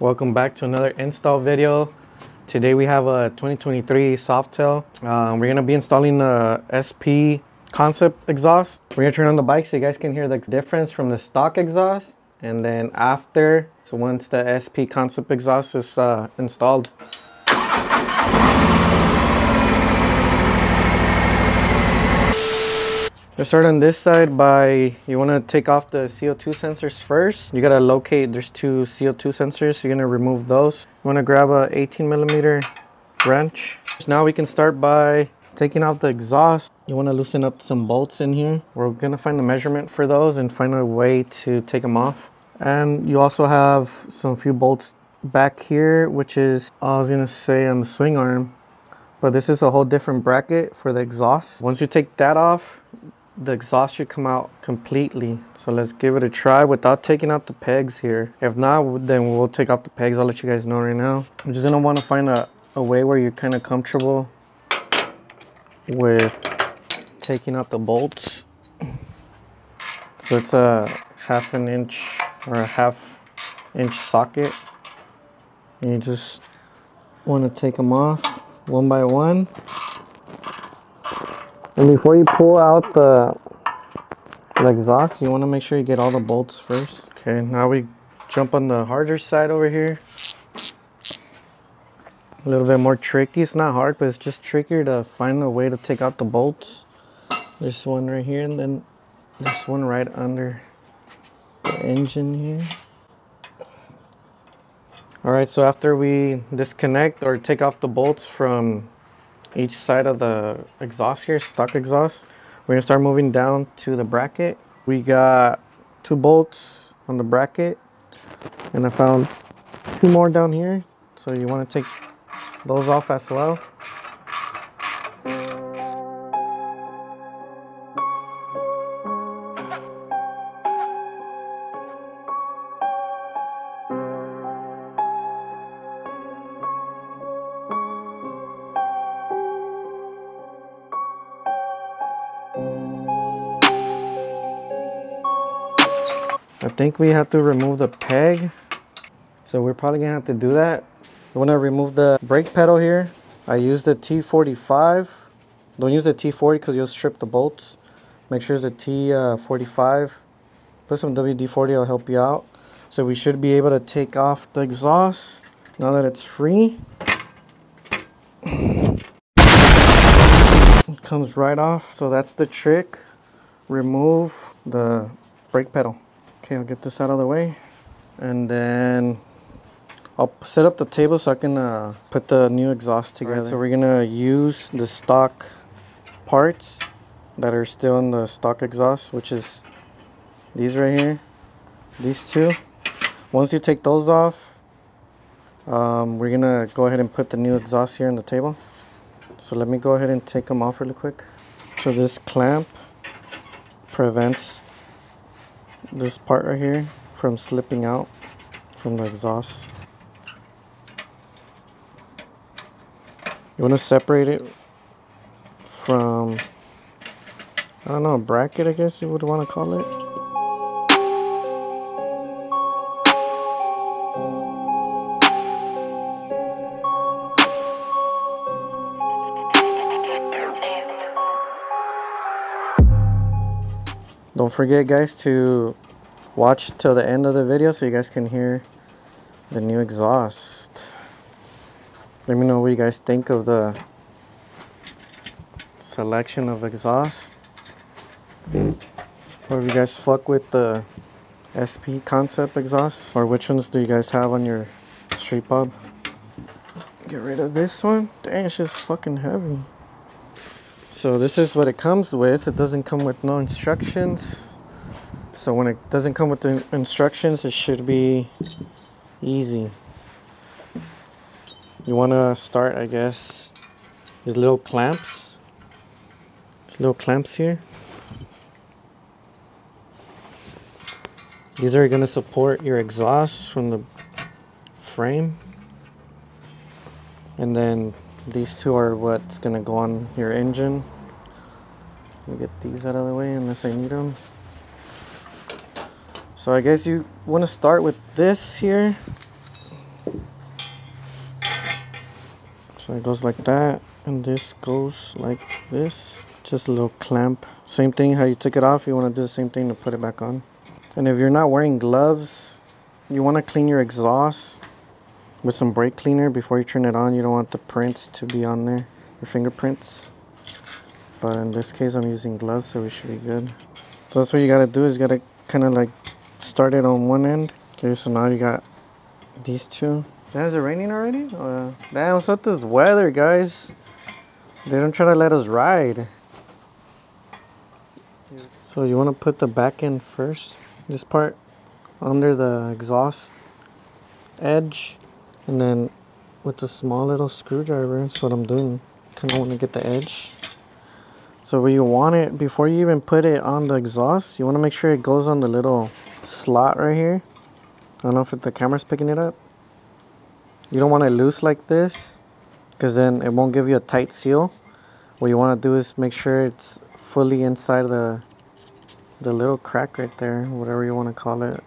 Welcome back to another install video. Today we have a 2023 Softail. We're gonna be installing the SP concept exhaust. We're gonna turn on the bike so you guys can hear the difference from the stock exhaust and then after. So once the SP concept exhaust is installed. Let's start on this side by, you want to take off the CO2 sensors first. You got to locate, there's two CO2 sensors. You're going to remove those. You want to grab a 18mm wrench. So now we can start by taking off the exhaust. You want to loosen up some bolts in here. We're going to find the measurement for those and find a way to take them off. And you also have some few bolts back here, which is, I was going to say on the swing arm, but this is a whole different bracket for the exhaust. Once you take that off, the exhaust should come out completely. So let's give it a try without taking out the pegs here. If not, then we'll take off the pegs. I'll let you guys know right now. I'm just gonna want to find a way where you're kind of comfortable with taking out the bolts. So it's a 1/2 inch or a 1/2 inch socket. And you just want to take them off one by one. And before you pull out the exhaust, you want to make sure you get all the bolts first. Okay, now we jump on the harder side over here. A little bit more tricky. It's not hard, but it's just trickier to find a way to take out the bolts. There's one right here, and then there's one right under the engine here. Alright, so after we disconnect or take off the bolts from each side of the exhaust here, stock exhaust, we're gonna start moving down to the bracket. We got 2 bolts on the bracket, and I found 2 more down here, so you want to take those off as well. I think we have to remove the peg, so we're probably gonna have to do that. You want to remove the brake pedal here. I used the T45. Don't use the T40 because you'll strip the bolts. Make sure it's a T45. Put some WD-40, it'll help you out. So we should be able to take off the exhaust now that it's free. It comes right off. So that's the trick. Remove the brake pedal. Okay, I'll get this out of the way, and then I'll set up the table so I can put the new exhaust together. Right, so we're gonna use the stock parts that are still in the stock exhaust, which is these right here, these 2. Once you take those off, we're gonna go ahead and put the new exhaust here on the table. So let me go ahead and take them off really quick. So this clamp prevents this part right here from slipping out from the exhaust. You want to separate it from, I don't know, a bracket, I guess you would want to call it. Don't forget, guys, to watch till the end of the video so you guys can hear the new exhaust. Let me know what you guys think of the selection of exhaust. Or if you guys fuck with the SP concept exhaust, or which ones do you guys have on your street pub. Get rid of this one. Dang, it's just fucking heavy. So this is what it comes with. It doesn't come with no instructions. So when it doesn't come with the instructions, it should be easy. You want to start, I guess, these little clamps. These little clamps here. These are going to support your exhaust from the frame. And then these 2 are what's going to go on your engine. Let me get these out of the way unless I need them. So I guess you want to start with this here. So it goes like that, and this goes like this. Just a little clamp. Same thing, how you took it off, you want to do the same thing to put it back on. And if you're not wearing gloves, you want to clean your exhaust with some brake cleaner before you turn it on. You don't want the prints to be on there, your fingerprints. But in this case, I'm using gloves, so we should be good. So that's what you got to do, is you got to kind of like start it on one end. Okay, so now you got these two. Damn, is it raining already? Damn, what's up with this weather, guys? They don't try to let us ride. So you want to put the back end first. This part under the exhaust edge. And then with the small little screwdriver, that's what I'm doing. Kind of want to get the edge. So where you want it, before you even put it on the exhaust, you want to make sure it goes on the little slot right here. I don't know if the camera's picking it up. You don't want it loose like this, because then it won't give you a tight seal. What you want to do is make sure it's fully inside the little crack right there, whatever you want to call it.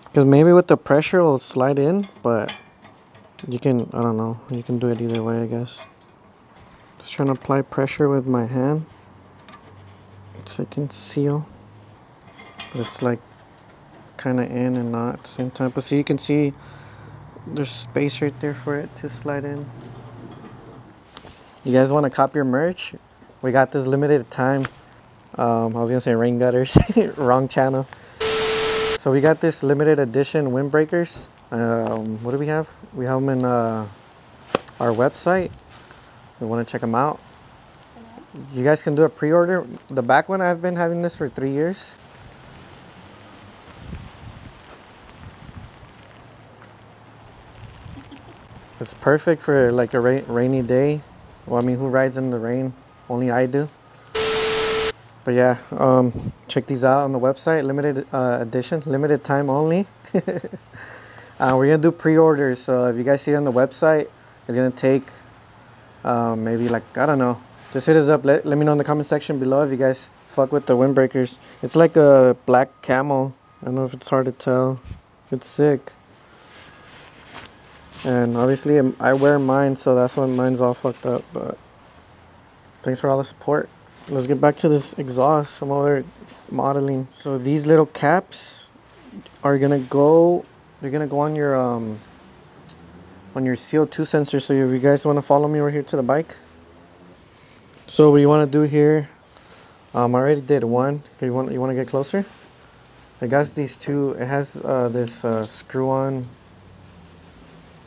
Because maybe with the pressure it'll slide in, but you can, I don't know, you can do it either way, I guess. Just trying to apply pressure with my hand so I can seal. But it's like kind of in and not at the same time. But so you can see there's space right there for it to slide in. You guys want to copy your merch? We got this limited time. I was gonna say rain gutters. Wrong channel. So we got this limited edition windbreakers. What do we have? We have them in our website. We want to check them out. You guys can do a pre-order. The back one, I've been having this for 3 years. It's perfect for like a rainy day. Well, I mean, who rides in the rain? Only I do. But yeah, check these out on the website. Limited edition, limited time only. We're gonna do pre-orders. So if you guys see it on the website, it's gonna take maybe like, I don't know. Just hit us up. Let me know in the comment section below if you guys fuck with the windbreakers. It's like a black camel. I don't know if it's hard to tell. It's sick. And obviously I wear mine, so that's why mine's all fucked up. But thanks for all the support. Let's get back to this exhaust, some other modeling. So these little caps are gonna go, they're gonna go on your CO2 sensor. So if you guys want to follow me over here to the bike. So what you want to do here, I already did one. Okay, you want to get closer? I got these two. It has this screw-on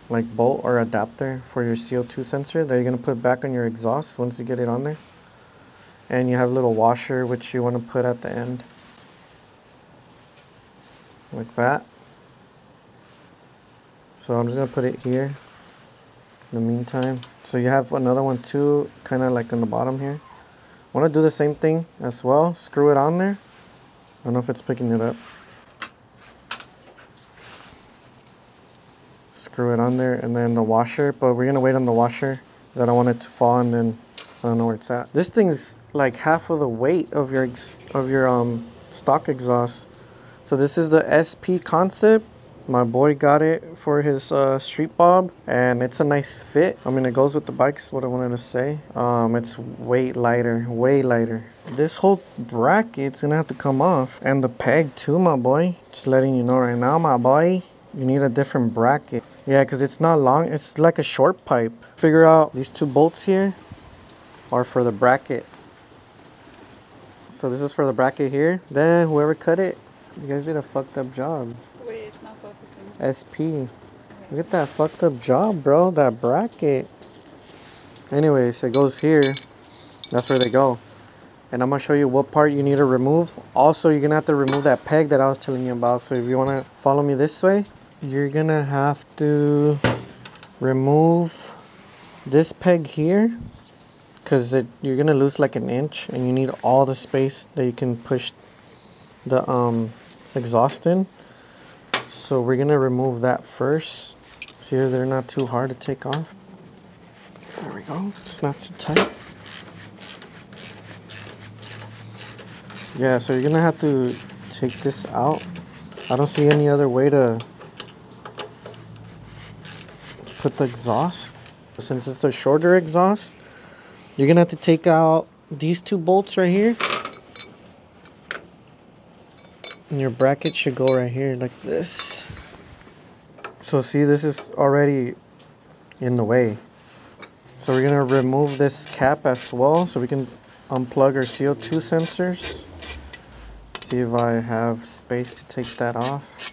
like bolt or adapter for your CO2 sensor that you're gonna put back on your exhaust once you get it on there. And you have a little washer which you want to put at the end, like that. So I'm just gonna put it here in the meantime. So you have another one too, kind of like in the bottom here. Want to do the same thing as well. Screw it on there. I don't know if it's picking it up. Screw it on there, and then the washer, but we're gonna wait on the washer because I don't want it to fall and then I don't know where it's at. This thing's like half of the weight of your stock exhaust. So this is the SP Concept. My boy got it for his street bob, and it's a nice fit. I mean, it goes with the bike is what I wanted to say. It's way lighter. This whole bracket's gonna have to come off, and the peg too, my boy. Just letting you know right now, my boy. You need a different bracket. Yeah, because it's not long. It's like a short pipe. Figure out these two bolts here are for the bracket. So this is for the bracket here. Then whoever cut it, you guys did a fucked up job. Wait, it's not focusing. SP. Look at that fucked up job, bro. That bracket. Anyways, it goes here. That's where they go. And I'm going to show you what part you need to remove. Also, you're going to have to remove that peg that I was telling you about. So if you want to follow me this way, you're going to have to remove this peg here. Because you're going to lose like an inch. And you need all the space that you can push the exhaust in. So we're going to remove that first. See, they're not too hard to take off. There we go. It's not too tight. Yeah, so you're gonna have to take this out. I don't see any other way to put the exhaust. Since it's a shorter exhaust, you're gonna have to take out these two bolts right here. And your bracket should go right here like this. So see, this is already in the way. So we're gonna remove this cap as well so we can unplug our CO2 sensors. See if I have space to take that off.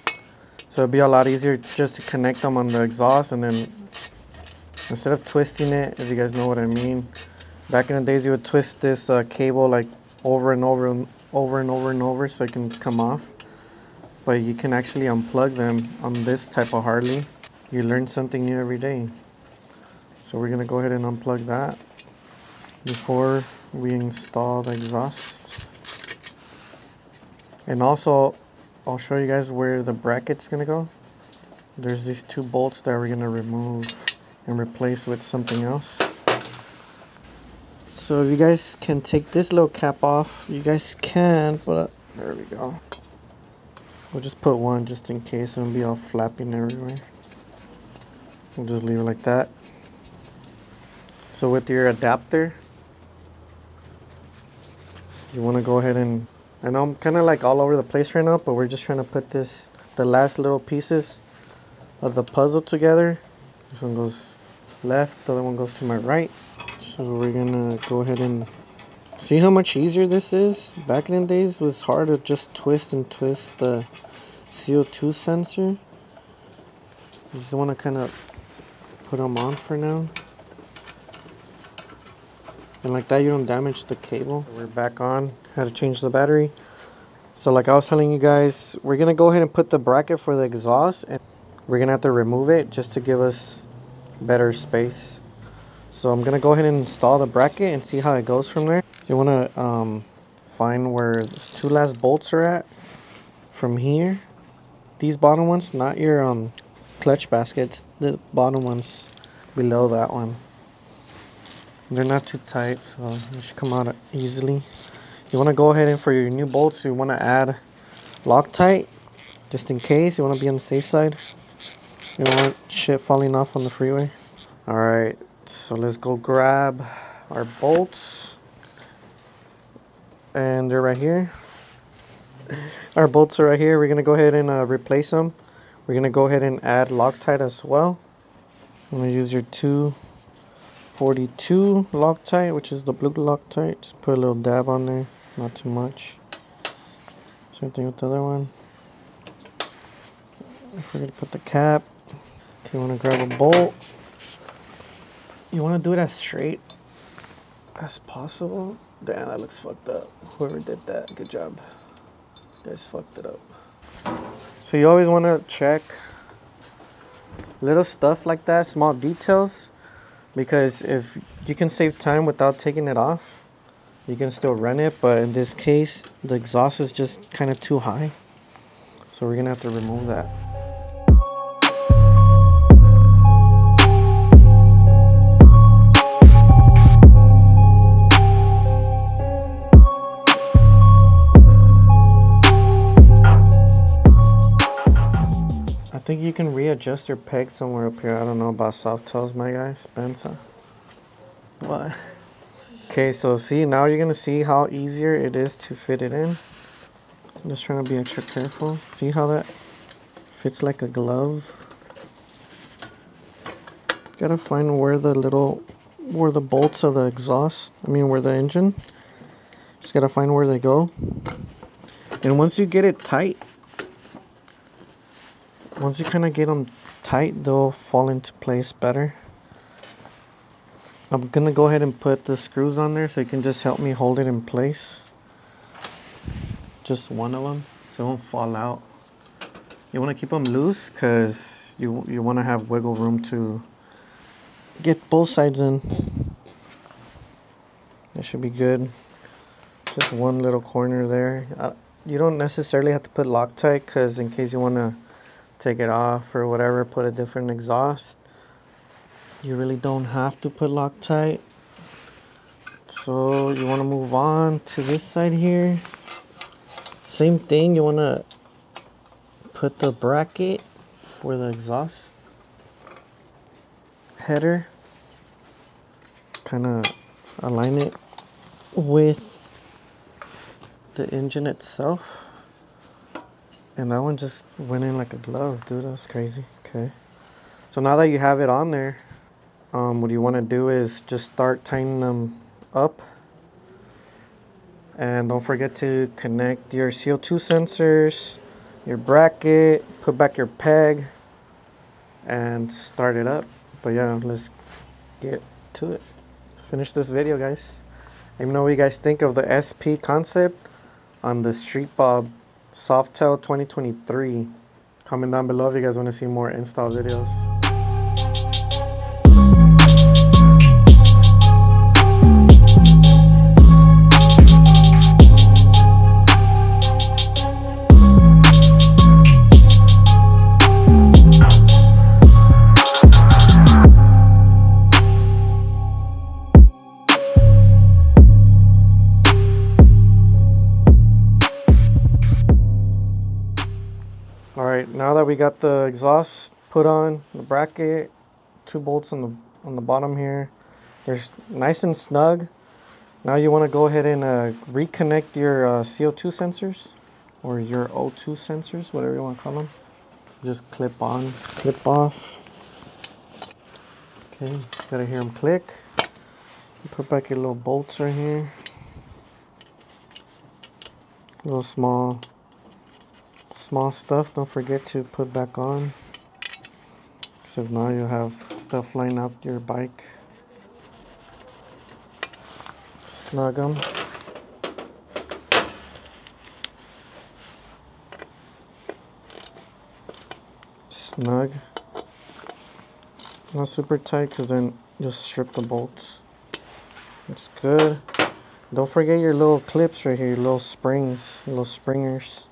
So it'd be a lot easier just to connect them on the exhaust, and then instead of twisting it, if you guys know what I mean. Back in the days, you would twist this cable like over and over and over and over and over so it can come off. But you can actually unplug them on this type of Harley. You learn something new every day. So we're gonna go ahead and unplug that before we install the exhaust. And also, I'll show you guys where the bracket's gonna go. There's these two bolts that we're gonna remove and replace with something else. So if you guys can take this little cap off, you guys can, but there we go. We'll just put one just in case it won't be all flapping everywhere. We'll just leave it like that. So with your adapter, you want to go ahead and, I know I'm kind of like all over the place right now, but we're just trying to put this, the last little pieces of the puzzle together. This one goes left, the other one goes to my right. So we're gonna go ahead and see how much easier this is. Back in the days, it was hard to just twist and twist the CO2 sensor. You just want to kind of put them on for now. And like that, you don't damage the cable. We're back on. Had to change the battery. So like I was telling you guys, we're gonna go ahead and put the bracket for the exhaust, and we're gonna have to remove it just to give us better space. So I'm gonna go ahead and install the bracket and see how it goes from there. You wanna find where these two last bolts are at from here. These bottom ones, not your clutch baskets, the bottom ones below that one. They're not too tight, so they should come out easily. You wanna go ahead and for your new bolts, you wanna add Loctite, just in case. You wanna be on the safe side. You don't want shit falling off on the freeway. All right. So let's go grab our bolts, and they're right here. Our bolts are right here. We're gonna go ahead and replace them. We're gonna go ahead and add Loctite as well. I'm gonna use your 242 Loctite, which is the blue Loctite. Just put a little dab on there, not too much. Same thing with the other one. I forgot to put the cap. Okay, you wanna grab a bolt. You want to do it as straight as possible. Damn, that looks fucked up. Whoever did that, good job. You guys fucked it up. So you always want to check little stuff like that, small details, because if you can save time without taking it off, you can still run it. But in this case, the exhaust is just kind of too high. So we're going to have to remove that. I think you can readjust your peg somewhere up here. I don't know about Softails, my guy, Spencer. What? Okay, so see, now you're gonna see how easier it is to fit it in. I'm just trying to be extra careful. See how that fits like a glove? Gotta find where the bolts of the exhaust, where the engine. Just gotta find where they go. And once you get it tight, once you kind of get them tight, they'll fall into place better. I'm gonna go ahead and put the screws on there so you can just help me hold it in place. Just one of them, so it won't fall out. You want to keep them loose because you want to have wiggle room to get both sides in. That should be good. Just one little corner there. You don't necessarily have to put Loctite because in case you want to take it off or whatever, put a different exhaust, you really don't have to put Loctite. So you want to move on to this side here. Same thing, you want to put the bracket for the exhaust header kind of align it with the engine itself. And that one just went in like a glove, dude. That's crazy. Okay. So now that you have it on there, what you want to do is just start tightening them up. And don't forget to connect your CO2 sensors, your bracket, put back your peg, and start it up. But yeah, let's get to it. Let's finish this video, guys. Let me know what you guys think of the SP concept on the Street Bob Softail 2023. Comment down below if you guys want to see more install videos. Alright, now that we got the exhaust put on, the bracket, 2 bolts on the bottom here, they're nice and snug. Now you want to go ahead and reconnect your CO2 sensors, or your O2 sensors, whatever you want to call them. Just clip on, clip off. Okay, gotta hear them click. You put back your little bolts right here. Little small stuff, don't forget to put back on, so if not you'll have stuff flying out your bike. Snug them. Snug. Not super tight, because then just strip the bolts. It's good. Don't forget your little clips right here, your little springs, little springers.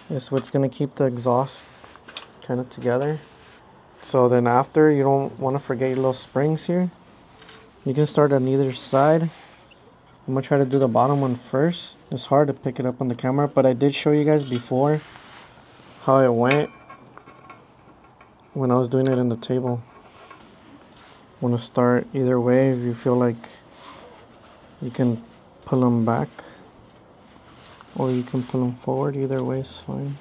Is what's going to keep the exhaust kind of together. So then after, you don't want to forget your little springs here. You can start on either side. I'm going to try to do the bottom one first. It's hard to pick it up on the camera, but I did show you guys before how it went when I was doing it in the table. Want to start either way. If you feel like you can pull them back, or you can pull them forward. Either way is fine.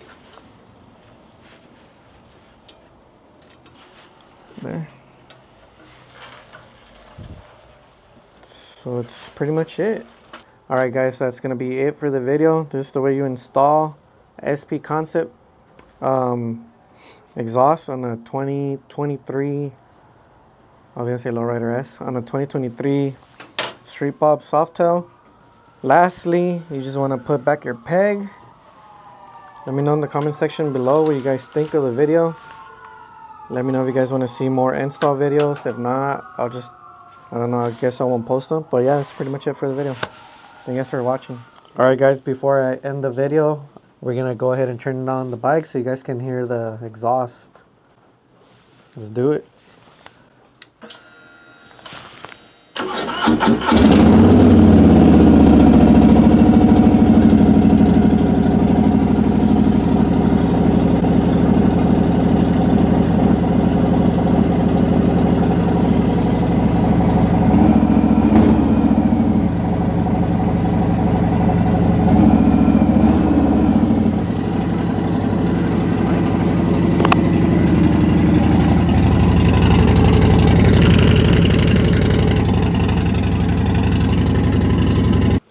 There. So it's pretty much it. Alright guys, so that's going to be it for the video. This is the way you install SP Concept exhaust on a 2023, I was going to say Lowrider S, on a 2023 Street Bob Softail. Lastly, you just want to put back your peg. Let me know in the comment section below what you guys think of the video. Let me know if you guys want to see more install videos. If not, I don't know, I guess I won't post them. But yeah, that's pretty much it for the video. Thank you guys for watching. Alright guys, before I end the video, we're going to go ahead and turn down the bike so you guys can hear the exhaust. Let's do it.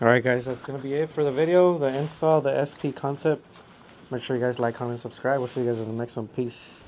Alright guys, that's going to be it for the video, the install, the SP Concept. Make sure you guys like, comment, subscribe. We'll see you guys in the next one. Peace.